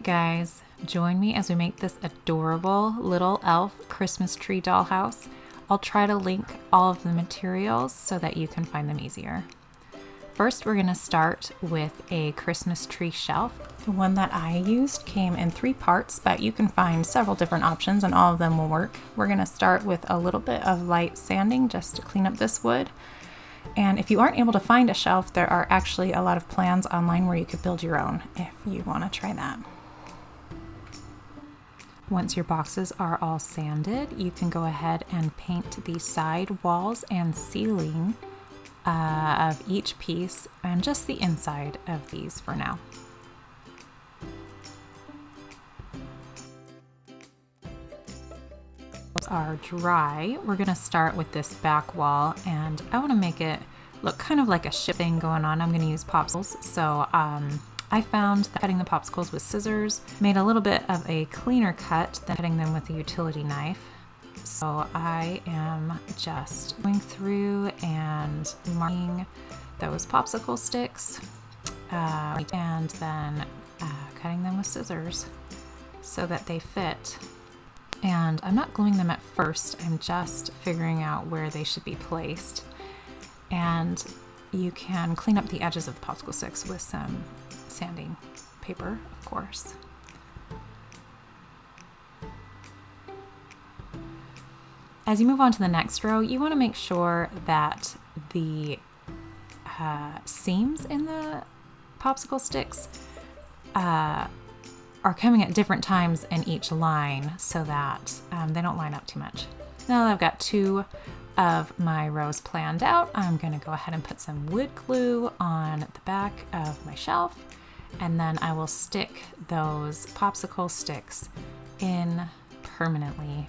right, guys, join me as we make this adorable little elf Christmas tree dollhouse. I'll try to link all of the materials so that you can find them easier. First, we're going to start with a Christmas tree shelf. The one that I used came in 3 parts, but you can find several different options and all of them will work. We're going to start with a little bit of light sanding just to clean up this wood. And if you aren't able to find a shelf, there are actually a lot of plans online where you could build your own if you want to try that. Once your boxes are all sanded, you can go ahead and paint the side walls and ceiling of each piece and just the inside of these for now. Are dry, we're going to start with this back wall, and I want to make it look kind of like a ship thing going on. I'm going to use popsicles, so I found that cutting the popsicles with scissors made a little bit of a cleaner cut than cutting them with a utility knife. So I am just going through and marking those popsicle sticks and then cutting them with scissors so that they fit. And I'm not gluing them at first, I'm just figuring out where they should be placed. And you can clean up the edges of the popsicle sticks with some sanding paper, of course. As you move on to the next row, you want to make sure that the seams in the popsicle sticks are coming at different times in each line so that they don't line up too much. Now that I've got 2 of my rows planned out, I'm going to go ahead and put some wood glue on the back of my shelf, and then I will stick those popsicle sticks in permanently.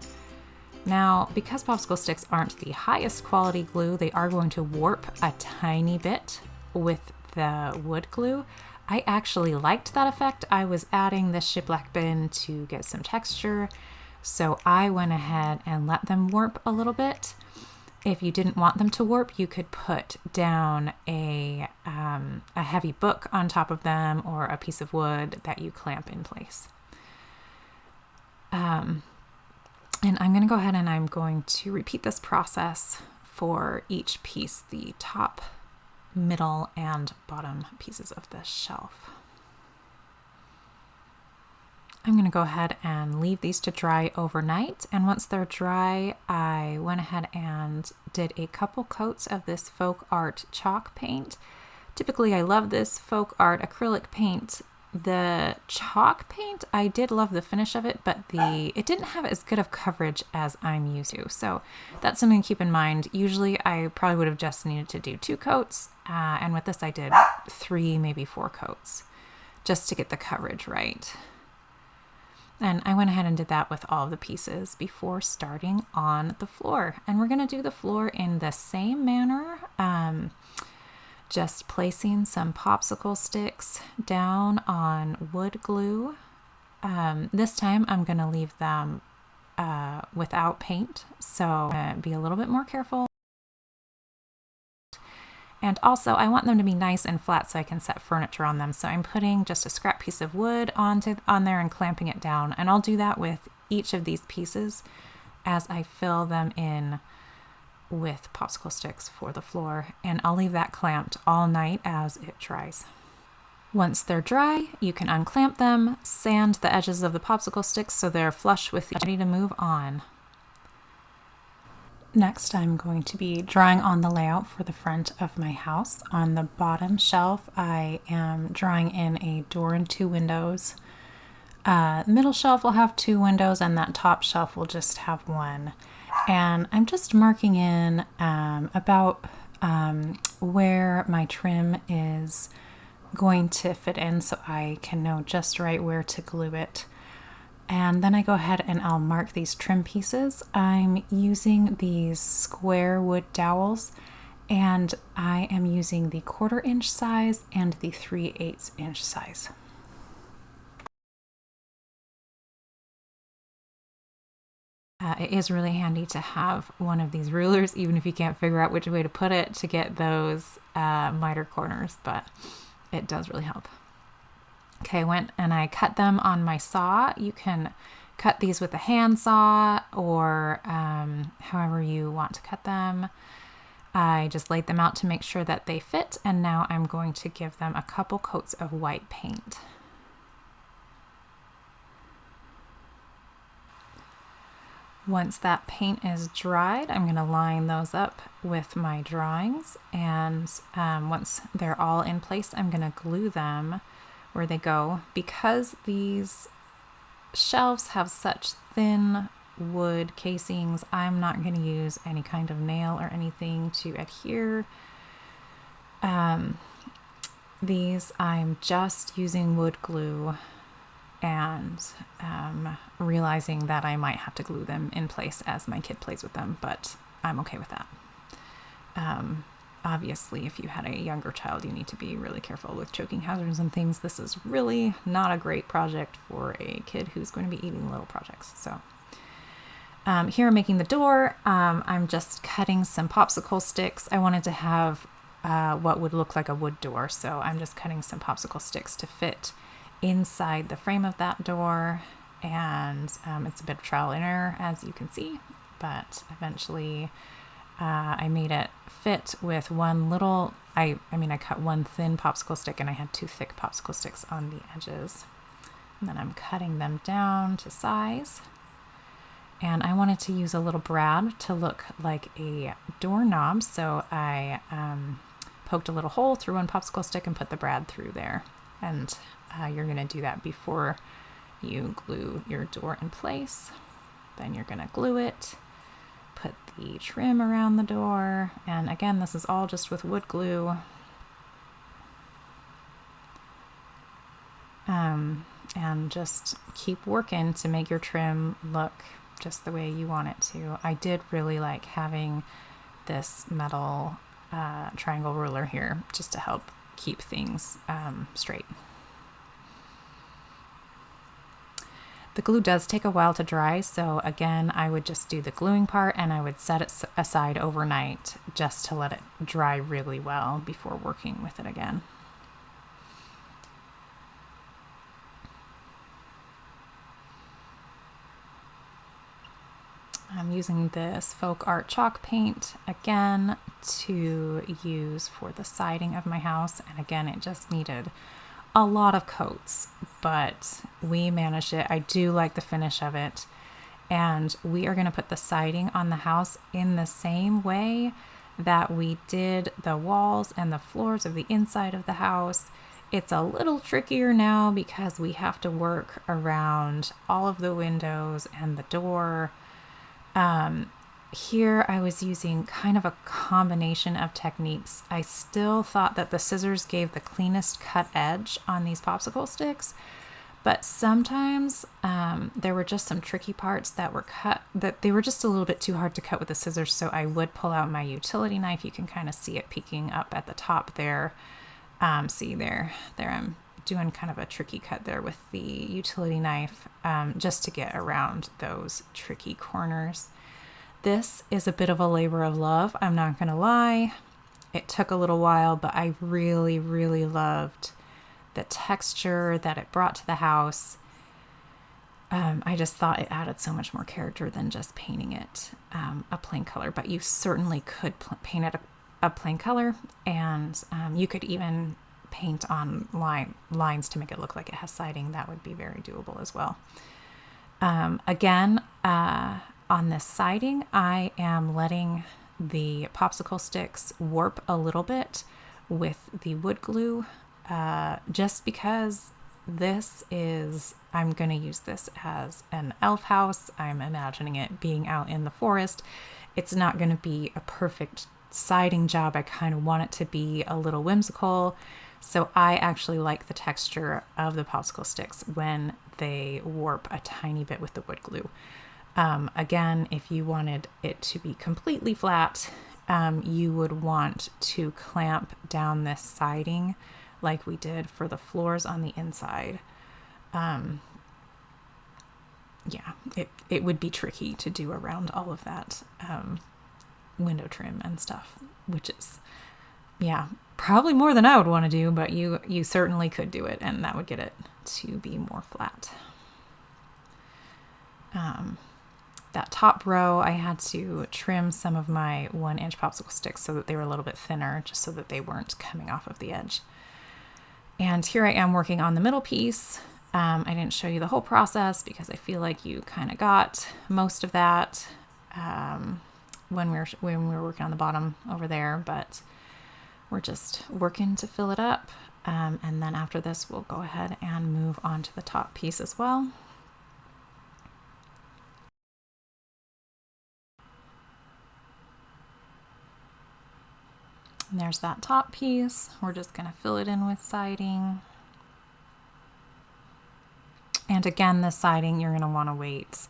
Now, because popsicle sticks aren't the highest quality glue, they are going to warp a tiny bit with the wood glue. I actually liked that effect. I was adding this shiplap bin to get some texture, so I went ahead and let them warp a little bit. If you didn't want them to warp, you could put down a heavy book on top of them or a piece of wood that you clamp in place. And I'm going to go ahead and I'm going to repeat this process for each piece, the top, middle, and bottom pieces of the shelf. I'm going to go ahead and leave these to dry overnight, and once they're dry, I went ahead and did a couple coats of this folk art chalk paint. Typically, I love this folk art acrylic paint. The chalk paint, I did love the finish of it, but it didn't have as good of coverage as I'm used to. So that's something to keep in mind. Usually I probably would have just needed to do 2 coats. And with this I did 3, maybe 4 coats just to get the coverage right. And I went ahead and did that with all of the pieces before starting on the floor. And we're going to do the floor in the same manner. Just placing some popsicle sticks down on wood glue. This time I'm going to leave them without paint, so be a little bit more careful. And also I want them to be nice and flat so I can set furniture on them. So I'm putting just a scrap piece of wood on there and clamping it down. And I'll do that with each of these pieces as I fill them in with popsicle sticks for the floor, and I'll leave that clamped all night as it dries. Once they're dry, you can unclamp them, sand the edges of the popsicle sticks so they're flush with ready to move on. Next, I'm going to be drawing on the layout for the front of my house. On the bottom shelf, I am drawing in a door and 2 windows. Middle shelf will have 2 windows, and that top shelf will just have 1. And I'm just marking in about where my trim is going to fit in so I can know just right where to glue it. And then I go ahead and I'll mark these trim pieces. I'm using these square wood dowels, and I am using the 1/4 inch size and the 3/8 inch size. It is really handy to have one of these rulers, even if you can't figure out which way to put it, to get those miter corners, but it does really help. Okay, I went and I cut them on my saw. You can cut these with a hand saw or however you want to cut them. I just laid them out to make sure that they fit, and now I'm going to give them a couple coats of white paint. Once that paint is dried, I'm going to line those up with my drawings, and once they're all in place, I'm going to glue them where they go. Because these shelves have such thin wood casings, I'm not going to use any kind of nail or anything to adhere these. I'm just using wood glue and realizing that I might have to glue them in place as my kid plays with them, but I'm okay with that. Obviously, if you had a younger child, you need to be really careful with choking hazards and things. This is really not a great project for a kid who's going to be eating little projects. So here I'm making the door. I'm just cutting some popsicle sticks. I wanted to have what would look like a wood door, so I'm just cutting some popsicle sticks to fit inside the frame of that door, and it's a bit of trial and error, as you can see, but eventually I made it fit with one little, I cut one thin popsicle stick and I had two thick popsicle sticks on the edges, and then I'm cutting them down to size. And I wanted to use a little brad to look like a doorknob, so I poked a little hole through one popsicle stick and put the brad through there. And you're going to do that before you glue your door in place. Then you're going to glue it, put the trim around the door, and again, this is all just with wood glue. And just keep working to make your trim look just the way you want it to. I did really like having this metal triangle ruler here just to help keep things straight. The glue does take a while to dry, so again, I would just do the gluing part and I would set it aside overnight just to let it dry really well before working with it again. I'm using this folk art chalk paint again to use for the siding of my house, and again, it just needed a lot of coats, but we managed it. I do like the finish of it, and we are going to put the siding on the house in the same way that we did the walls and the floors of the inside of the house. It's a little trickier now because we have to work around all of the windows and the door. Here I was using kind of a combination of techniques. I still thought that the scissors gave the cleanest cut edge on these popsicle sticks, but sometimes there were just some tricky parts that were cut, that they were just a little bit too hard to cut with the scissors, so I would pull out my utility knife. You can kind of see it peeking up at the top there. See there I'm doing kind of a tricky cut there with the utility knife just to get around those tricky corners. This is a bit of a labor of love, I'm not gonna lie. It took a little while, but I really, really loved the texture that it brought to the house. I just thought it added so much more character than just painting it a plain color, but you certainly could paint it a plain color, and you could even paint on lines to make it look like it has siding. That would be very doable as well. Again, on this siding, I am letting the popsicle sticks warp a little bit with the wood glue, just because I'm going to use this as an elf house. I'm imagining it being out in the forest. It's not going to be a perfect siding job. I kind of want it to be a little whimsical. So I actually like the texture of the popsicle sticks when they warp a tiny bit with the wood glue. Again, if you wanted it to be completely flat, you would want to clamp down this siding like we did for the floors on the inside. Yeah, it would be tricky to do around all of that window trim and stuff, which is, yeah, probably more than I would want to do, but you certainly could do it, and that would get it to be more flat. That top row, I had to trim some of my 1-inch popsicle sticks so that they were a little bit thinner, just so that they weren't coming off of the edge. And here I am working on the middle piece. I didn't show you the whole process because I feel like you kind of got most of that when we were working on the bottom over there, but we're just working to fill it up. And then after this, we'll go ahead and move on to the top piece as well. And there's that top piece. We're just going to fill it in with siding. And again, the siding, you're going to want to wait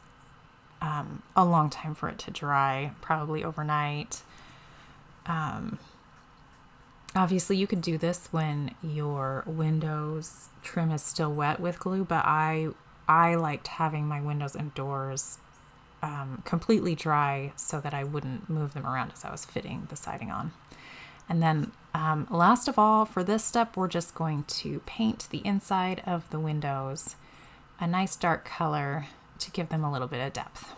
a long time for it to dry, probably overnight. Obviously, you could do this when your windows trim is still wet with glue, but I liked having my windows and doors completely dry so that I wouldn't move them around as I was fitting the siding on. And then last of all, for this step, we're just going to paint the inside of the windows a nice dark color to give them a little bit of depth.